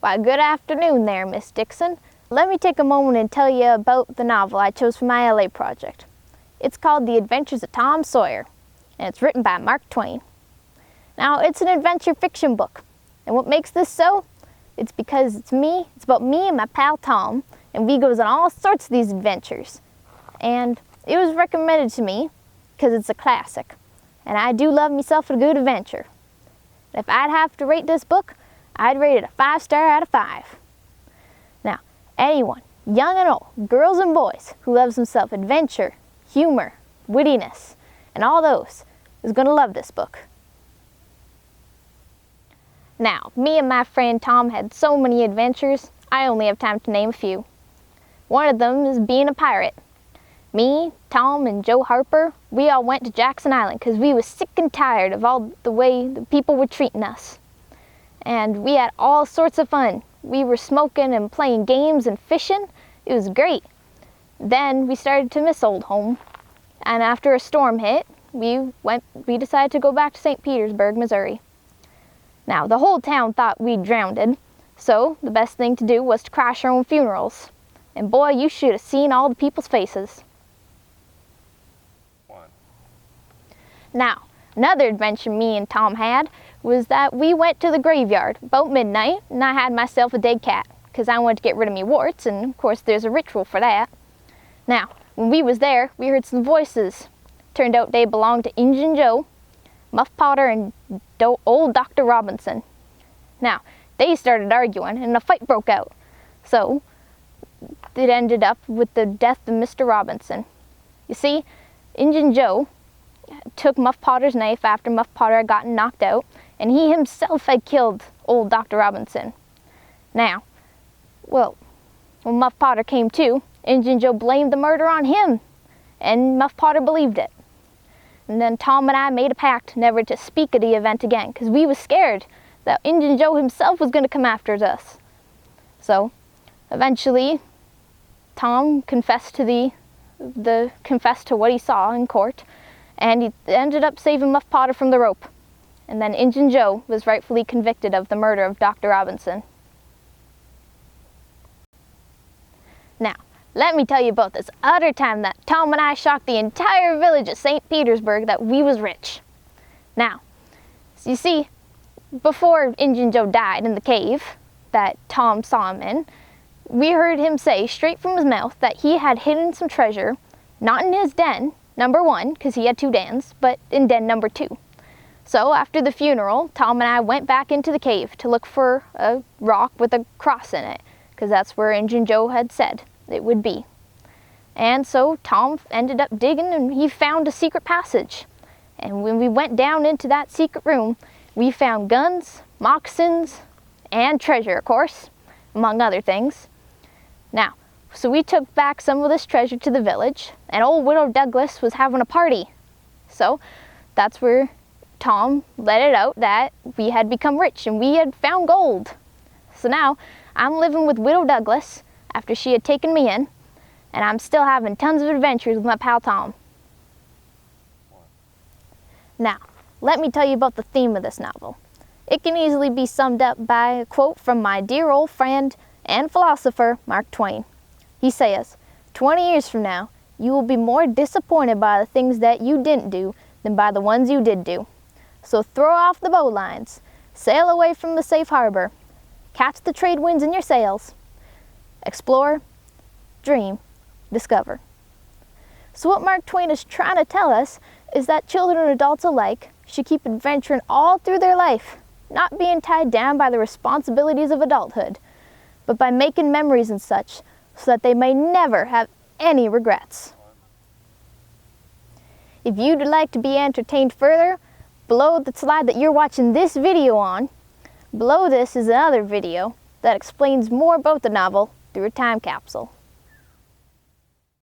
Why, good afternoon there, Miss Dixon. Let me take a moment and tell you about the novel I chose for my LA project. It's called The Adventures of Tom Sawyer, and it's written by Mark Twain. Now, it's an adventure fiction book, and what makes this so? It's because it's about me and my pal Tom, and we goes on all sorts of these adventures. And it was recommended to me because it's a classic, and I do love myself a good adventure. If I'd have to rate this book, I'd rate it a 5-star out of 5. Now, anyone, young and old, girls and boys, who loves himself adventure, humor, wittiness, and all those, is going to love this book. Now, me and my friend Tom had so many adventures, I only have time to name a few. One of them is being a pirate. Me, Tom, and Joe Harper, we all went to Jackson Island because we was sick and tired of all the way the people were treating us. And we had all sorts of fun. We were smoking and playing games and fishing. It was great. Then we started to miss old home. And after a storm hit, we decided to go back to St. Petersburg, Missouri. Now, the whole town thought we'd drowned, so the best thing to do was to crash our own funerals. And boy, you should have seen all the people's faces. Now, another adventure me and Tom had was that we went to the graveyard about midnight, and I had myself a dead cat because I wanted to get rid of me warts, and of course there's a ritual for that. Now, when we was there, we heard some voices. Turned out they belonged to Injun Joe, Muff Potter, and old Dr. Robinson. Now, they started arguing and a fight broke out. So, it ended up with the death of Mr. Robinson. You see, Injun Joe took Muff Potter's knife after Muff Potter had gotten knocked out, and he himself had killed old Dr. Robinson. Now, well, when Muff Potter came to, Injun Joe blamed the murder on him, and Muff Potter believed it. And then Tom and I made a pact never to speak of the event again, because we was scared that Injun Joe himself was going to come after us. So, eventually, Tom confessed to confessed to what he saw in court, and he ended up saving Muff Potter from the rope. And then Injun Joe was rightfully convicted of the murder of Dr. Robinson. Now, let me tell you about this other time that Tom and I shocked the entire village of St. Petersburg that we was rich. Now, you see, before Injun Joe died in the cave that Tom saw him in, we heard him say straight from his mouth that he had hidden some treasure, not in his den, number 1, because he had 2 dens, but in den number 2. So after the funeral, Tom and I went back into the cave to look for a rock with a cross in it, because that's where Injun Joe had said it would be. And so Tom ended up digging and he found a secret passage. And when we went down into that secret room, we found guns, moccasins, and treasure, of course, among other things. Now, so we took back some of this treasure to the village, and old Widow Douglas was having a party. So that's where Tom let it out that we had become rich and we had found gold. So now I'm living with Widow Douglas after she had taken me in, and I'm still having tons of adventures with my pal Tom. Now, let me tell you about the theme of this novel. It can easily be summed up by a quote from my dear old friend and philosopher, Mark Twain. He says, 20 years from now, you will be more disappointed by the things that you didn't do than by the ones you did do. So throw off the bowlines, sail away from the safe harbor, catch the trade winds in your sails, explore, dream, discover. So what Mark Twain is trying to tell us is that children and adults alike should keep adventuring all through their life, not being tied down by the responsibilities of adulthood, but by making memories and such so that they may never have any regrets. If you'd like to be entertained further, below the slide that you're watching this video on, below this is another video that explains more about the novel through a time capsule.